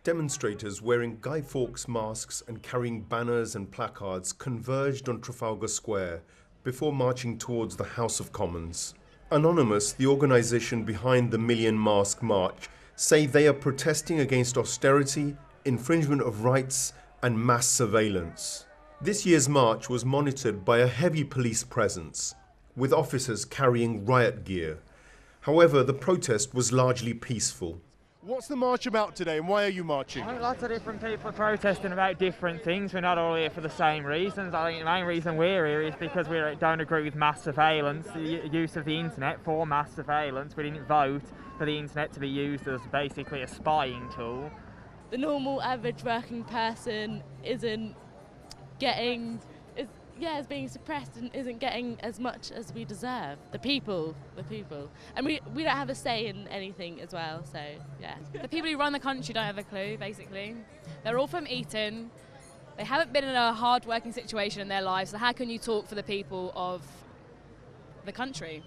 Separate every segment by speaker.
Speaker 1: Demonstrators wearing Guy Fawkes masks and carrying banners and placards converged on Trafalgar Square before marching towards the House of Commons. Anonymous, the organisation behind the Million Mask March, say they are protesting against austerity, infringement of rights and mass surveillance. This year's march was monitored by a heavy police presence, with officers carrying riot gear. However, the protest was largely peaceful.
Speaker 2: What's the march about today and why are you marching?
Speaker 3: I think lots of different people are protesting about different things. We're not all here for the same reasons. I think the main reason we're here is because we don't agree with mass surveillance, the use of the internet for mass surveillance. We didn't vote for the internet to be used as basically a spying tool.
Speaker 4: The normal average working person is being suppressed and isn't getting as much as we deserve. The people. And we don't have a say in anything as well, so yeah.
Speaker 5: The people who run the country don't have a clue, basically. They're all from Eton. They haven't been in a hard working situation in their lives, so how can you talk for the people of the country?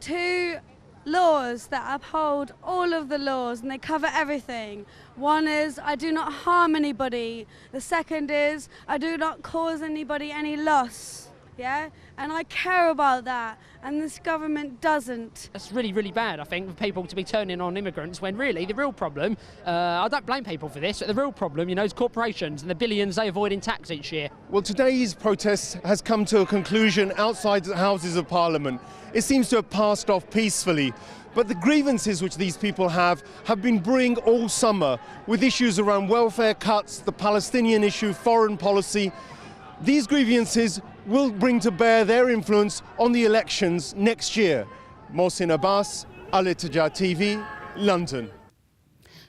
Speaker 6: Two laws that uphold all of the laws and they cover everything. One is I do not harm anybody. The second is I do not cause anybody any loss. Yeah, and I care about that, and this government doesn't.
Speaker 7: It's really, really bad, I think, for people to be turning on immigrants when really the real problem, I don't blame people for this, but the real problem, is corporations and the billions they avoid in tax each year.
Speaker 2: Well, today's protest has come to a conclusion outside the Houses of Parliament. It seems to have passed off peacefully. But the grievances which these people have been brewing all summer, with issues around welfare cuts, the Palestinian issue, foreign policy. These grievances will bring to bear their influence on the elections next year. Mohsin Abbas, Al Ittija TV, London.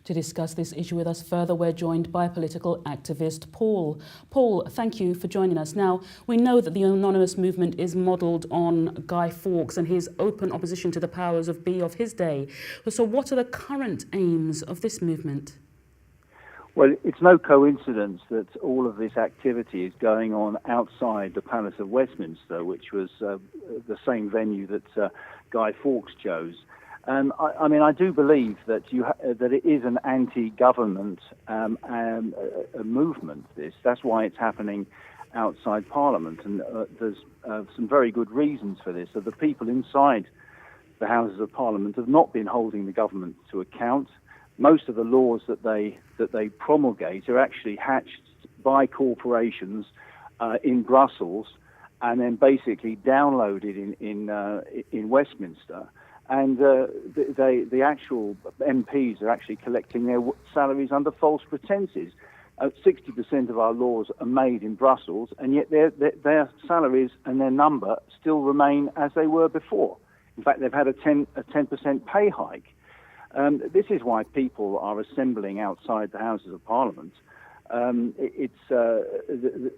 Speaker 8: To discuss this issue with us further, we're joined by political activist Paul. Paul, thank you for joining us. Now, we know that the Anonymous movement is modelled on Guy Fawkes and his open opposition to the powers of be of his day. So what are the current aims of this movement?
Speaker 9: Well, it's no coincidence that all of this activity is going on outside the Palace of Westminster, which was the same venue that Guy Fawkes chose. I do believe that that it is an anti-government movement. That's why it's happening outside Parliament, and there's some very good reasons for this. So the people inside the Houses of Parliament have not been holding the government to account. Most of the laws that they promulgate are actually hatched by corporations in Brussels and then basically downloaded in Westminster. And the actual MPs are actually collecting their salaries under false pretenses. 60% of our laws are made in Brussels, and yet their salaries and their number still remain as they were before. In fact, they've had a 10% pay hike. This is why people are assembling outside the Houses of Parliament.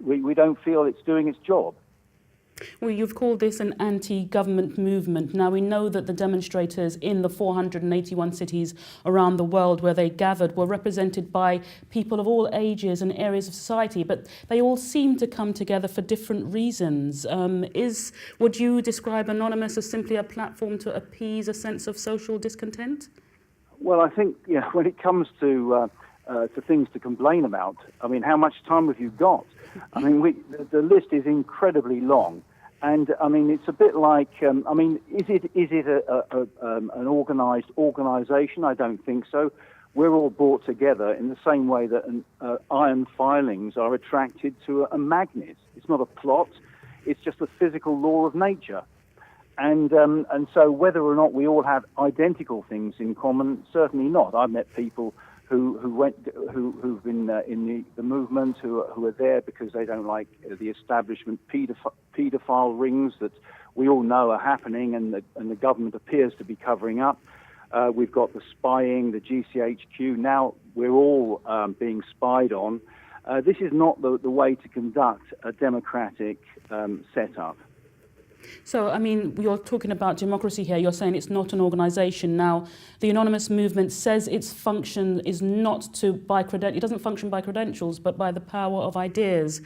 Speaker 9: We don't feel it's doing its job.
Speaker 8: Well, you've called this an anti-government movement. Now, we know that the demonstrators in the 481 cities around the world where they gathered were represented by people of all ages and areas of society, but they all seem to come together for different reasons. Would you describe Anonymous as simply a platform to appease a sense of social discontent?
Speaker 9: Well, I think when it comes to things to complain about, how much time have you got? The list is incredibly long, and it's a bit like, is it an organised organisation? I don't think so. We're all brought together in the same way that iron filings are attracted to a magnet. It's not a plot; it's just a physical law of nature. And so whether or not we all have identical things in common, certainly not. I've met people who've been in the movement who are there because they don't like the establishment paedophile rings that we all know are happening and the government appears to be covering up. We've got the spying, the GCHQ. Now we're all being spied on. This is not the way to conduct a democratic setup.
Speaker 8: So, you're talking about democracy here. You're saying it's not an organisation. Now, the Anonymous movement says its function is not it doesn't function by credentials, but by the power of ideas.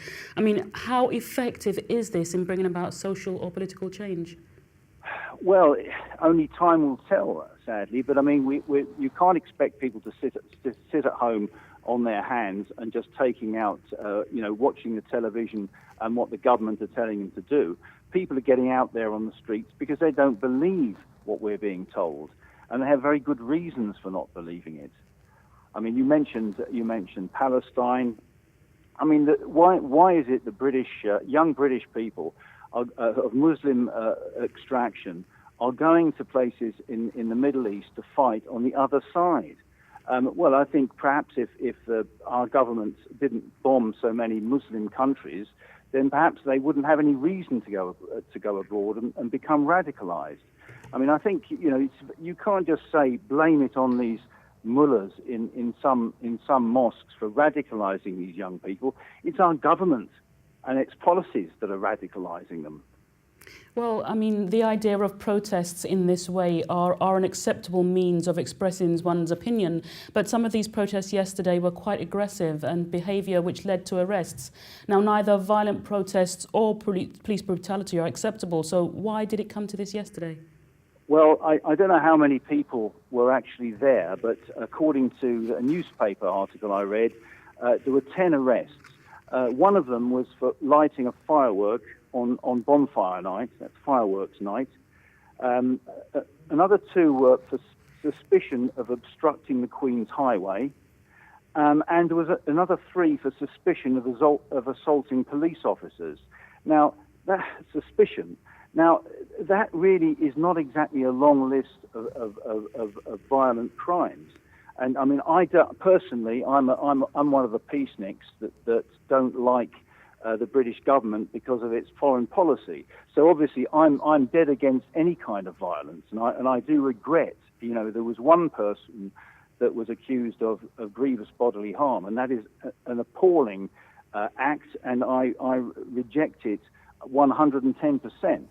Speaker 8: How effective is this in bringing about social or political change?
Speaker 9: Well, only time will tell, sadly. But I mean, you can't expect people to sit at home on their hands and just taking out, watching the television and what the government are telling them to do. People are getting out there on the streets because they don't believe what we're being told, and they have very good reasons for not believing it. I mean, you mentioned Palestine. I mean, why is it the British, young British people of Muslim extraction are going to places in the Middle East to fight on the other side? Well, I think perhaps if our government didn't bomb so many Muslim countries, then perhaps they wouldn't have any reason to go abroad and become radicalized. I mean, I think you can't just say blame it on these mullahs in some mosques for radicalizing these young people. It's our government and its policies that are radicalizing them.
Speaker 8: Well, I mean, the idea of protests in this way are an acceptable means of expressing one's opinion, but some of these protests yesterday were quite aggressive and behaviour which led to arrests. Now, neither violent protests or police brutality are acceptable, so why did it come to this yesterday?
Speaker 9: Well, I don't know how many people were actually there, but according to a newspaper article I read, there were 10 arrests. One of them was for lighting a firework on bonfire night, that's fireworks night. Another 2 were for suspicion of obstructing the Queen's Highway. And there was another 3 for suspicion of assaulting police officers. Now, that suspicion, that really is not exactly a long list of violent crimes. And I mean, personally, I'm one of the peaceniks that don't like the British government because of its foreign policy. So obviously, I'm dead against any kind of violence, and I do regret. There was one person that was accused of grievous bodily harm, and that is an appalling act, and I reject it 110%.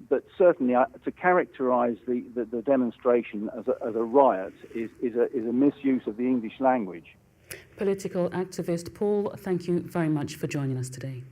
Speaker 9: But certainly to characterise the demonstration as a riot is a misuse of the English language.
Speaker 8: Political activist Paul, thank you very much for joining us today.